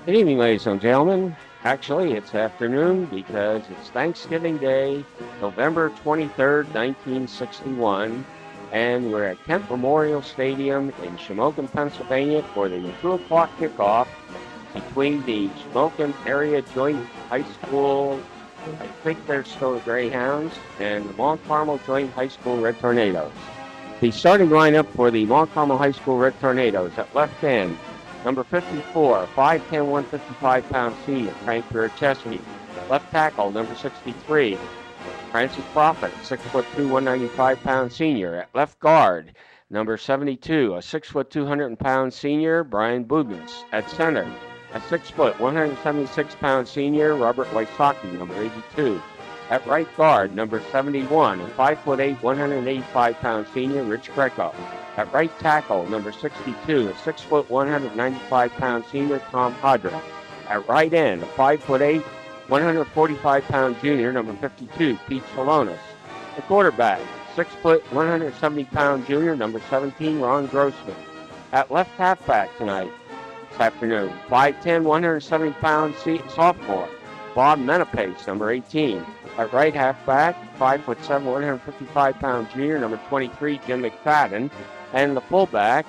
Good evening, ladies and gentlemen. Actually, it's afternoon because it's Thanksgiving Day, November 23rd, 1961, and we're at Kent Memorial Stadium in Shamokin, Pennsylvania for the 2 o'clock kickoff between the Shamokin Area Joint High School, I think they're still the Greyhounds, and the Mount Carmel Joint High School Red Tornadoes. The starting lineup for the Mount Carmel High School Red Tornadoes at left end, number 54, 5'10", 155-pound senior, Frank Chesky. Left tackle, number 63, Francis Prophet, 6'2", 195-pound senior. At left guard, number 72, a 6', 200-pound senior, Brian Budnas. At center, a 6', 176-pound senior, Robert Wysocki, number 82. At right guard, number 71, a 5'8", 185-pound senior, Rich Greco. At right tackle, number 62, a 6', 195-pound senior, Tom Hodrick. At right end, a 5'8", 145-pound junior, number 52, Pete Salonis. The quarterback, 6', 170-pound junior, number 17, Ron Grossman. At left halfback this afternoon, 5'10", 170-pound sophomore, Bob Menapace, number 18. At right halfback, 5'7", 155-pound junior, number 23, Jim McFadden. And the fullback,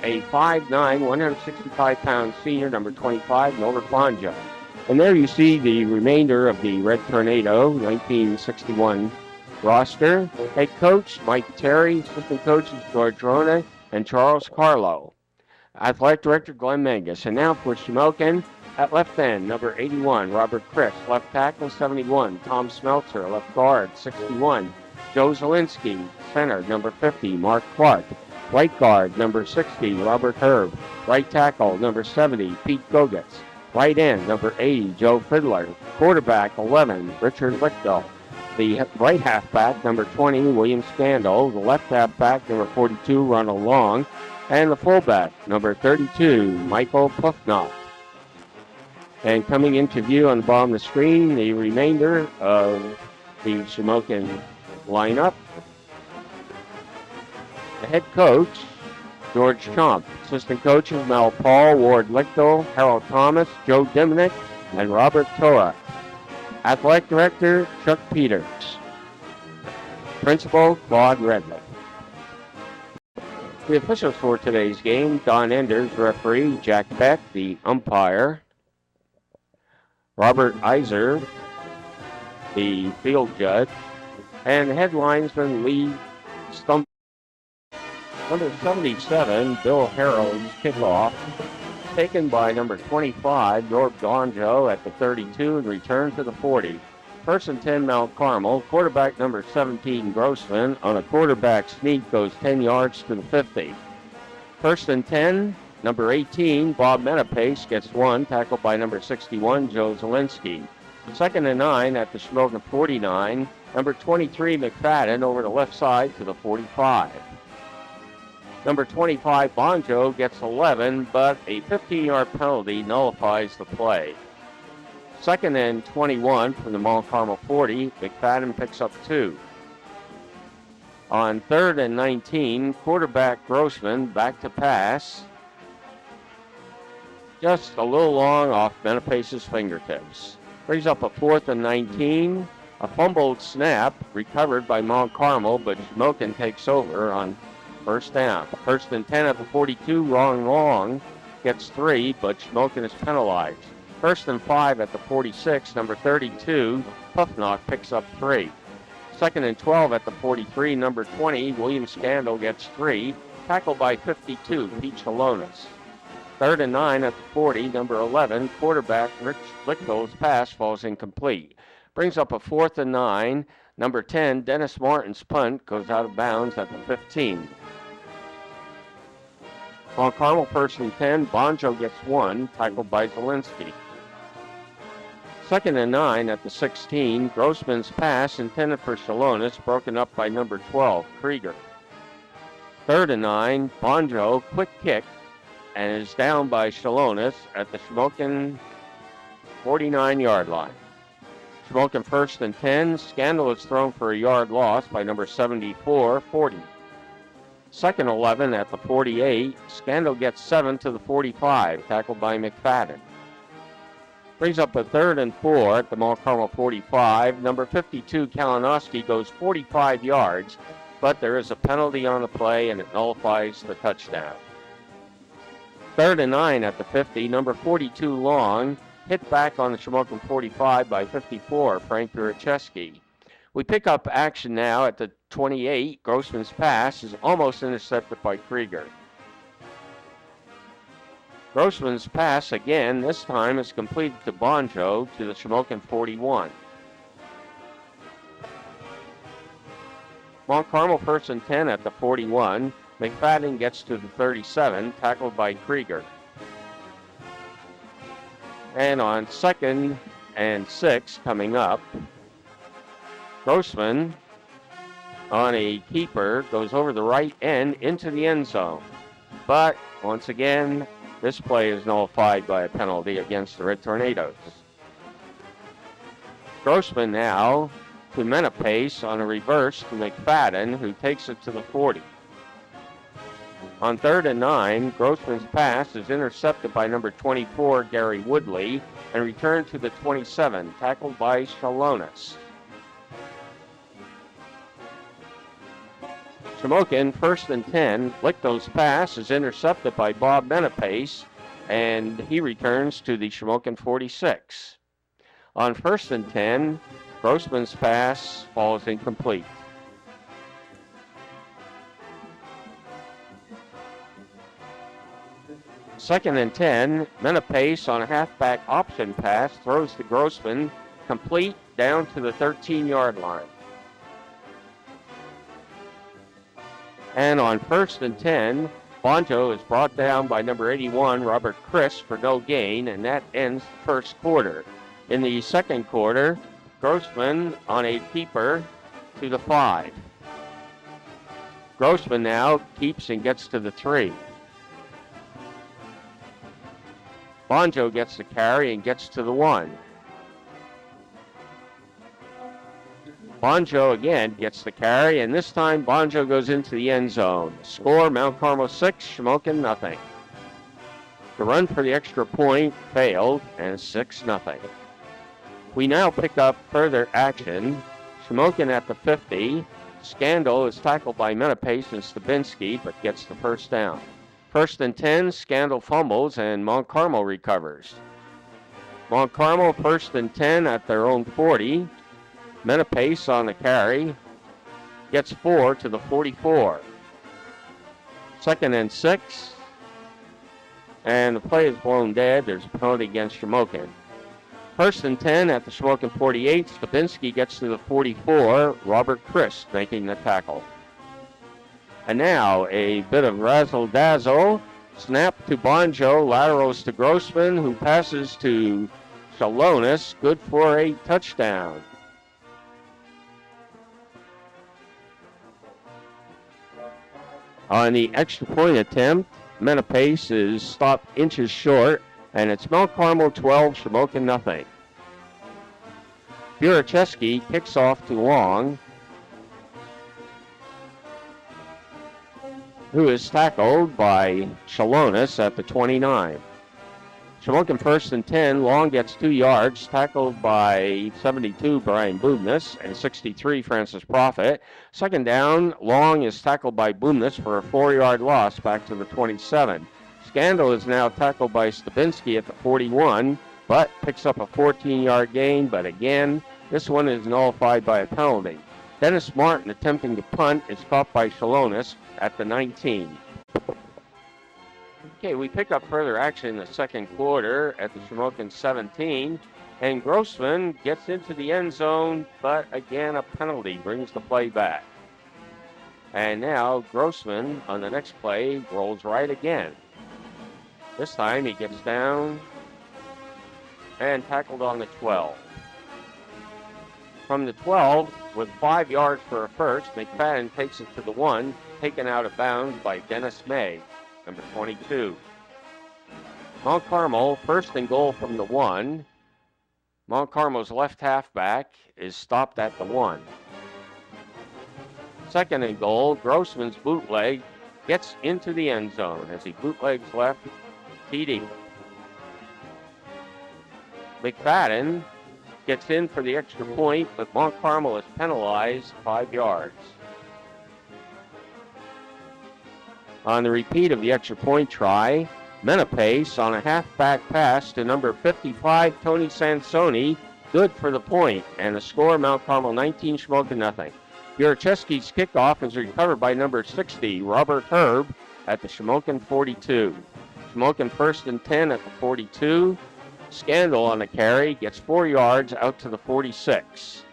a 5'9", 165-pound senior, number 25, Norbert Bonjo. And there you see the remainder of the Red Tornado 1961 roster. Head coach, Mike Terry. Assistant coaches, George Rona and Charles Carlo. Athletic director, Glenn Mangus. And now for Shamokin, at left end, number 81, Robert Chris. Left tackle, 71, Tom Smeltzer. Left guard, 61, Joe Zielinski. Center, number 50, Mark Clark. Right guard, number 60, Robert Herb. Right tackle, number 70, Pete Gogutz. Right end, number 80, Joe Fiddler. Quarterback, 11, Richard Lichtel. The right halfback, number 20, William Scandal. The left halfback, number 42, Ronald Long. And the fullback, number 32, Michael Puffnock. And coming into view on the bottom of the screen, the remainder of the Shamokin lineup. The head coach, George Chomp. Assistant coaches, Mel Paul, Ward Lichtel, Harold Thomas, Joe Diminick, and Robert Tora. Athletic director, Chuck Peters. Principal, Claude Redley. The officials for today's game, Don Enders, referee, Jack Beck, the umpire, Robert Iser, the field judge, and head linesman Lee Stump. Number 77, Bill Harrow's kickoff, taken by number 25, Norb Donjo at the 32 and returned to the 40. First and 10, Mount Carmel. Quarterback number 17, Grossman, on a quarterback sneak goes 10 yards to the 50. First and 10, number 18, Bob Menapace gets one, tackled by number 61, Joe Zielinski. Second and 9 at the Shamokin 49, number 23, McFadden, over the left side to the 45. Number 25, Bonjo, gets 11, but a 15-yard penalty nullifies the play. Second and 21 from the Mount Carmel 40, McFadden picks up 2. On third and 19, quarterback Grossman back to pass. Just a little long off Menapace's fingertips. Brings up a fourth and 19. A fumbled snap recovered by Mount Carmel, but Shamokin takes over on first down. First and 10 at the 42, Ron Long gets 3, but Shamokin is penalized. First and 5 at the 46, number 32, Puffnock picks up 3. Second and 12 at the 43, number 20, William Scandal gets 3, tackled by 52, Pete Salonis. Third and 9 at the 40, number 11, quarterback Rich Lichtel's pass falls incomplete. Brings up a fourth and 9, number 10, Dennis Martin's punt goes out of bounds at the 15. Mount Carmel first and 10, Bonjo gets 1, tackled by Zielinski. Second and 9 at the 16, Grossman's pass intended for Salonis, broken up by number 12, Krieger. Third and 9, Bonjo, quick kick, and is down by Salonis at the Shamokin 49-yard line. Shamokin first and 10, Scandal is thrown for a yard loss by number 74, 40. Second 11 at the 48, Scandal gets 7 to the 45, tackled by McFadden. Brings up a 3rd and 4 at the Mount Carmel 45. Number 52, Kalinowski, goes 45 yards, but there is a penalty on the play and it nullifies the touchdown. 3rd and 9 at the 50. Number 42, Long, hit back on the Shamokin 45 by 54, Frank Buracheski. We pick up action now at the 28. Grossman's pass is almost intercepted by Krieger. Grossman's pass again, this time is completed to Bonjo to the Shamokin 41. Mount Carmel 1st and 10 at the 41. McFadden gets to the 37, tackled by Krieger. And on 2nd and 6 coming up, Grossman on a keeper goes over the right end into the end zone. But once again, this play is nullified by a penalty against the Red Tornadoes. Grossman now to Menapace on a reverse to McFadden, who takes it to the 40. On 3rd and 9, Grossman's pass is intercepted by number 24, Gary Woodley, and returned to the 27, tackled by Shalonis. Shamokin, 1st and 10. Lichto's pass is intercepted by Bob Menapace, and he returns to the Shamokin 46. On 1st and 10, Grossman's pass falls incomplete. Second and 10, Menapace on a halfback option pass throws to Grossman, complete down to the 13-yard line. And on 1st and 10, Bonjo is brought down by number 81, Robert Chris, for no gain, and that ends the first quarter. In the second quarter, Grossman on a keeper to the 5. Grossman now keeps and gets to the 3. Bonjo gets the carry and gets to the 1. Bonjo again gets the carry, and this time Bonjo goes into the end zone. Score, Mount Carmel 6, Shamokin nothing. The run for the extra point failed, and 6-0. We now pick up further action. Shamokin at the 50. Scandal is tackled by Menapace and Stabinski, but gets the first down. 1st and 10, Scandal fumbles, and Mount Carmel recovers. Mount Carmel 1st and 10 at their own 40. Menapace on the carry gets 4 to the 44. 2nd and 6, and the play is blown dead. There's a penalty against Shamokin. 1st and 10 at the Shamokin 48. Stabinski gets to the 44. Robert Chris making the tackle. And now a bit of razzle-dazzle. Snap to Bonjo, laterals to Grossman, who passes to Shalonis. Good for a touchdown. On the extra point attempt, Menapace is stopped inches short, and it's Mount Carmel 12, Shamokin nothing. Buracheski kicks off to Long, who is tackled by Shalonis at the 29. Shamokin 1st and 10. Long gets 2 yards, tackled by 72 Brian Bubnis and 63 Francis Prophet. 2nd down, Long is tackled by Bubnis for a 4-yard loss back to the 27. Scandal is now tackled by Stabinski at the 41, but picks up a 14-yard gain, but again, this one is nullified by a penalty. Dennis Martin attempting to punt is caught by Shalonis at the 19. Okay, we pick up further action in the second quarter at the Shamokin 17, and Grossman gets into the end zone, but again, a penalty brings the play back. And now Grossman on the next play rolls right again. This time he gets down and tackled on the 12. From the 12, with 5 yards for a first, McFadden takes it to the 1, taken out of bounds by Dennis May, number 22. Mount Carmel, 1st and goal from the 1. Mount Carmel's left halfback is stopped at the 1. 2nd and goal, Grossman's bootleg gets into the end zone as he bootlegs left TD. McFadden gets in for the extra point, but Mont Carmel is penalized 5 yards. On the repeat of the extra point try, Menapace on a halfback pass to number 55, Tony Sansoni, good for the point, and the score, Mount Carmel 19, Shamokin nothing. Yurichevsky's kickoff is recovered by number 60, Robert Herb, at the Shamokin 42. Shamokin 1st and 10 at the 42. Scandal on the carry, gets 4 yards out to the 46.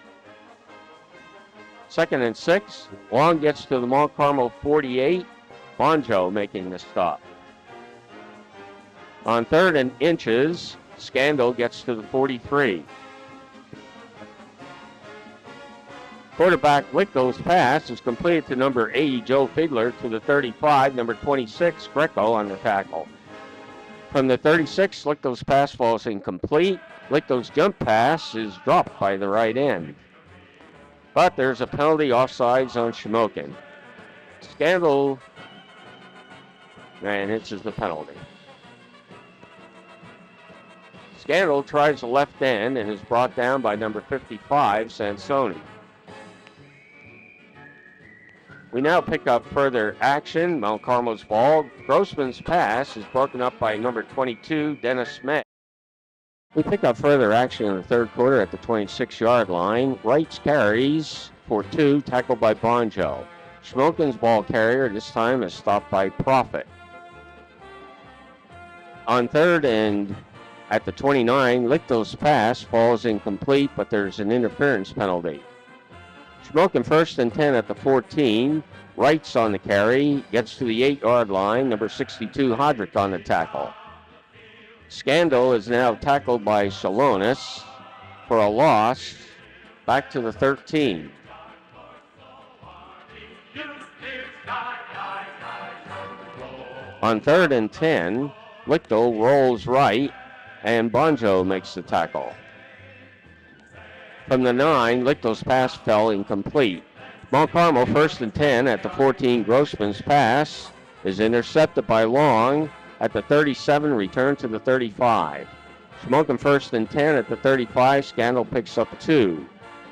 2nd and 6, Long gets to the Mont Carmel 48, Bonjo making the stop. On 3rd and inches, Scandal gets to the 43. Quarterback Wickow's pass is completed to number 80, Joe Fiedler, to the 35, number 26, Greco on the tackle. From the 36, Lichtow's pass falls incomplete. Lichtow's jump pass is dropped by the right end. But there's a penalty, offsides on Shamokin. Scandal, and this is the penalty. Scandal tries the left end and is brought down by number 55, Sansoni. We now pick up further action. Mount Carmel's ball. Grossman's pass is broken up by number 22, Dennis Smith. We pick up further action in the 3rd quarter at the 26-yard line. Wrights carries for 2, tackled by Bonjo. Shamokin's ball carrier this time is stopped by Profit. On 3rd and at the 29, Lichtow's pass falls incomplete, but there's an interference penalty. Shamokin 1st and 10 at the 14. Wrights on the carry, gets to the 8-yard line. Number 62, Hodrick on the tackle. Scandal is now tackled by Shalonis for a loss back to the 13. On 3rd and 10, Lichtow rolls right, and Bonjo makes the tackle. From the 9, Lichtow's pass fell incomplete. Mont Carmel 1st and 10 at the 14. Grossman's pass is intercepted by Long at the 37, return to the 35. Shamokin 1st and 10 at the 35. Scandal picks up 2.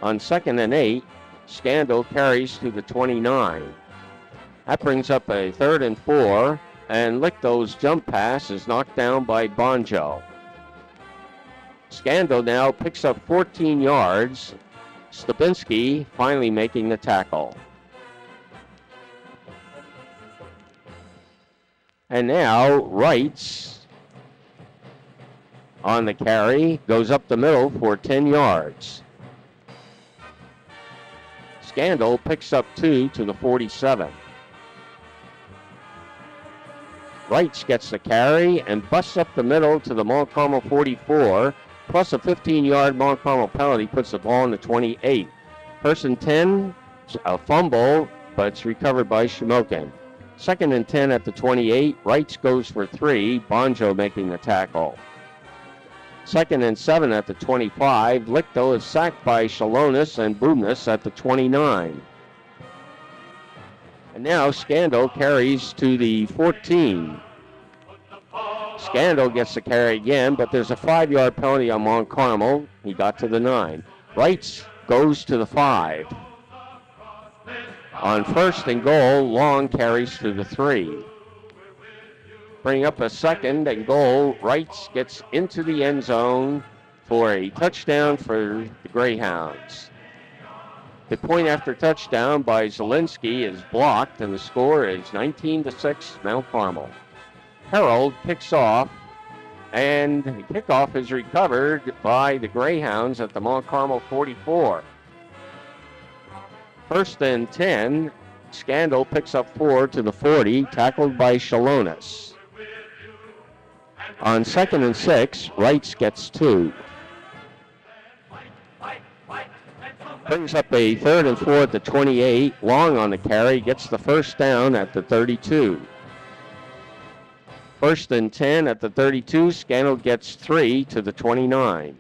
On 2nd and 8, Scandal carries to the 29. That brings up a 3rd and 4, and Lichtow's jump pass is knocked down by Bonjo. Scandal now picks up 14 yards. Stubinski finally making the tackle. And now Wrights on the carry, goes up the middle for 10 yards. Scandal picks up 2 to the 47. Wrights gets the carry and busts up the middle to the Mont Carmel 44. Plus a 15-yard Mont Carmel penalty puts the ball in the 28. 1st and 10, a fumble, but it's recovered by Shamokin. 2nd and 10 at the 28. Wrights goes for 3. Bonjo making the tackle. 2nd and 7 at the 25. Lichtow's is sacked by Shalonis and Bubnis at the 29. And now Scandal carries to the 14. Scandal gets the carry again, but there's a 5-yard penalty on Mont Carmel. He got to the 9. Wrights goes to the 5. On 1st and goal, Long carries to the 3. Bring up a 2nd and goal. Wrights gets into the end zone for a touchdown for the Greyhounds. The point after touchdown by Zielinski is blocked, and the score is 19-6 Mount Carmel. Harold picks off, and the kickoff is recovered by the Greyhounds at the Mont Carmel 44. 1st and 10, Scandal picks up 4 to the 40, tackled by Shalonis. On 2nd and 6, Wrights gets 2. Brings up a 3rd and 4 at the 28. Long on the carry, gets the first down at the 32. 1st and 10 at the 32. Scandal gets 3 to the 29.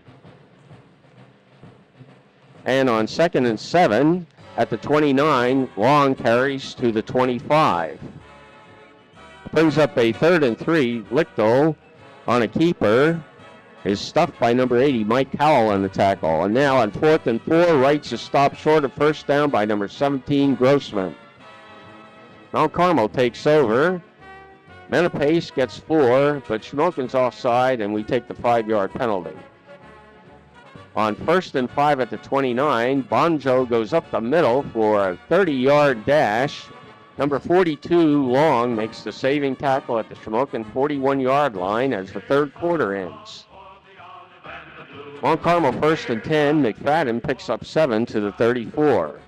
And on 2nd and 7 at the 29, Long carries to the 25. Brings up a 3rd and 3. Lichtow on a keeper is stuffed by number 80, Mike Howell, on the tackle. And now on 4th and 4, Wright's is stopped short of first down by number 17, Grossman. Mount Carmel takes over. Menapace gets 4, but Shamokin's offside, and we take the 5-yard penalty. On 1st and 5 at the 29, Bonjo goes up the middle for a 30-yard dash. Number 42, Long, makes the saving tackle at the Shamokin 41-yard line as the third quarter ends. Mount Carmel 1st and 10, McFadden picks up 7 to the 34.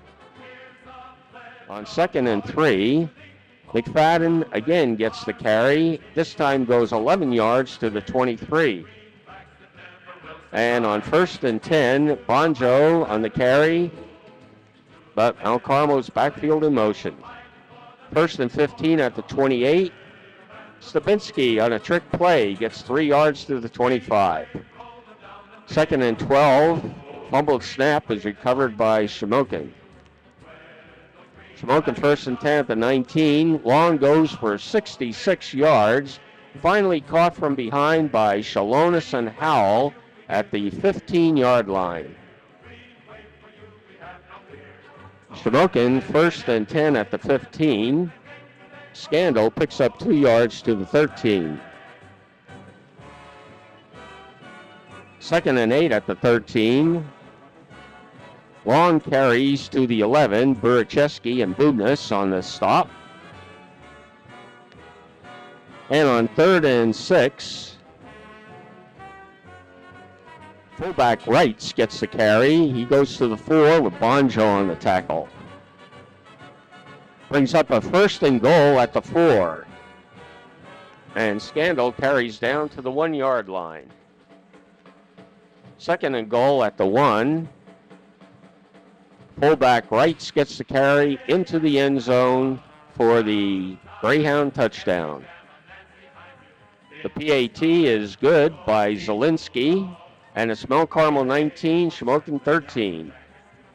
On 2nd and 3, McFadden again gets the carry. This time goes 11 yards to the 23. And on 1st and 10, Bonjo on the carry, but Mount Carmel's backfield in motion. 1st and 15 at the 28. Stabinski on a trick play gets 3 yards to the 25. 2nd and 12, fumbled snap is recovered by Shamokin. Shamokin 1st and 10 at the 19. Long goes for 66 yards. Finally caught from behind by Shalonis and Howell at the 15-yard line. Shamokin 1st and 10 at the 15. Scandal picks up 2 yards to the 13. 2nd and 8 at the 13. Long carries to the 11. Buracheski and Bubnas on the stop. And on 3rd and 6, fullback Wrights gets the carry. He goes to the 4 with Bonjo on the tackle. Brings up a 1st and goal at the 4. And Scandal carries down to the 1-yard line. 2nd and goal at the 1. Fullback Wrights gets the carry into the end zone for the Greyhound touchdown. The PAT is good by Zielinski, and it's Mount Carmel 19, Shamokin 13.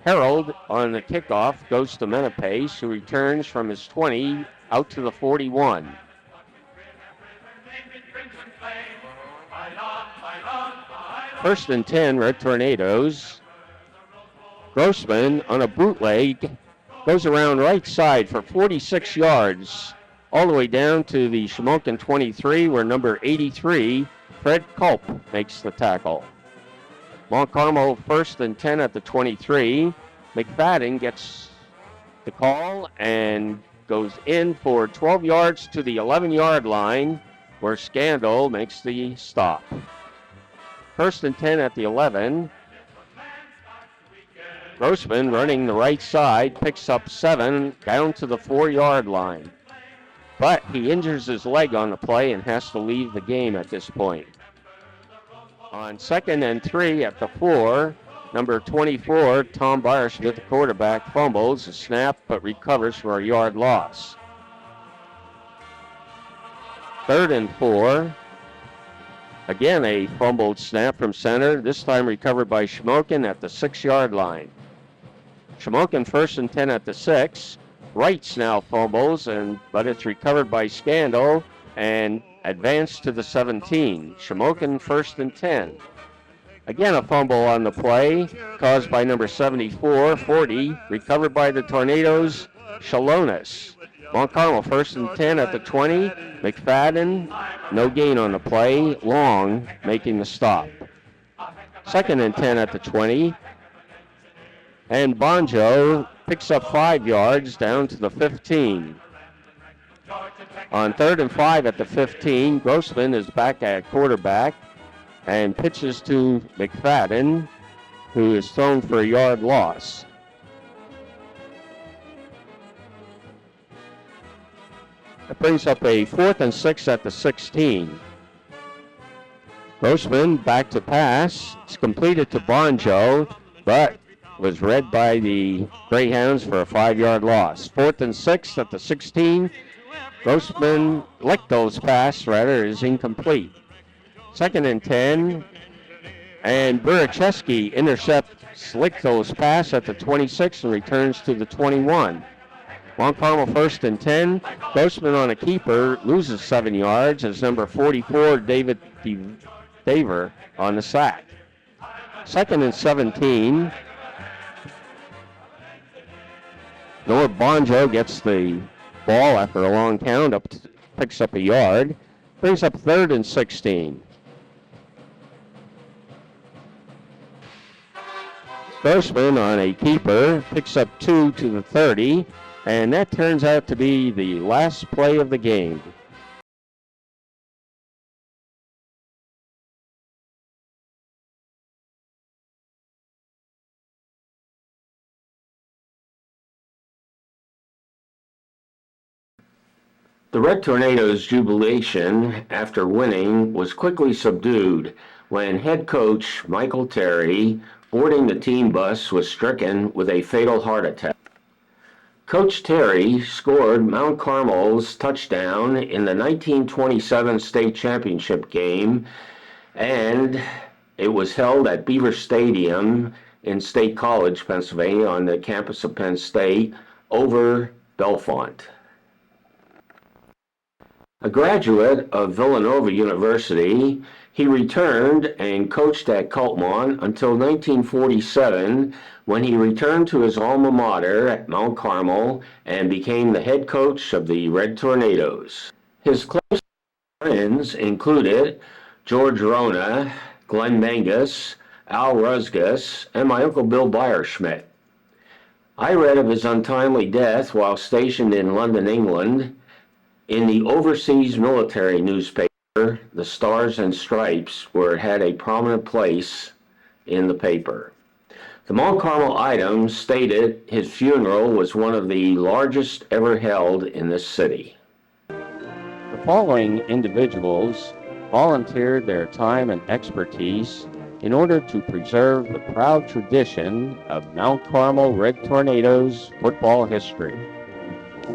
Harold on the kickoff goes to Menapace, who returns from his 20 out to the 41. First and 10, Red Tornadoes. Grossman on a bootleg goes around right side for 46 yards, all the way down to the Shamokin 23, where number 83, Fred Culp, makes the tackle. Mount Carmel 1st and 10 at the 23. McFadden gets the call and goes in for 12 yards to the 11-yard line, where Scandal makes the stop. 1st and 10 at the 11. Grossman running the right side, picks up 7 down to the 4-yard line. But he injures his leg on the play and has to leave the game at this point. On 2nd and 3 at the 4, number 24, Tom Barsh, with the quarterback, fumbles a snap but recovers for a yard loss. 3rd and 4. Again, a fumbled snap from center, this time recovered by Shamokin at the 6-yard line. Shamokin 1st and 10 at the 6. Wrights now fumbles, but it's recovered by Scandal and advanced to the 17. Shamokin 1st and 10. Again, a fumble on the play caused by number 74, 40, recovered by the Tornadoes, Shalonis. Mount Carmel 1st and 10 at the 20. McFadden, no gain on the play. Long making the stop. 2nd and 10 at the 20. And Bonjo picks up 5 yards down to the 15. On 3rd and 5 at the 15, Grossman is back at quarterback and pitches to McFadden, who is thrown for a yard loss. That brings up a 4th and 6 at the 16. Grossman back to pass. It's completed to Bonjo, but was read by the Greyhounds for a 5-yard loss. 4th and 6 at the 16. Grossman, Lichtel's pass, is incomplete. 2nd and 10. And Buracheski intercepts Lichtel's pass at the 26 and returns to the 21. Mount Carmel 1st and 10. Grossman on a keeper loses 7 yards as number 44, David Daver on the sack. 2nd and 17. Noah Bonjo gets the ball after a long count, picks up a yard, brings up 3rd and 16. Grossman on a keeper picks up 2 to the 30, and that turns out to be the last play of the game. The Red Tornadoes' jubilation after winning was quickly subdued when head coach Michael Terry, boarding the team bus, was stricken with a fatal heart attack. Coach Terry scored Mount Carmel's touchdown in the 1927 state championship game, and it was held at Beaver Stadium in State College, Pennsylvania, on the campus of Penn State, over Bellefonte. A graduate of Villanova University, he returned and coached at Coltmont until 1947, when he returned to his alma mater at Mount Carmel and became the head coach of the Red Tornadoes. His close friends included George Rona, Glenn Mangus, Al Rusgas, and my Uncle Bill Beyerschmidt. I read of his untimely death while stationed in London, England, in the overseas military newspaper, the Stars and Stripes, where it had a prominent place in the paper. The Mount Carmel item stated his funeral was one of the largest ever held in this city. The following individuals volunteered their time and expertise in order to preserve the proud tradition of Mount Carmel Red Tornadoes football history.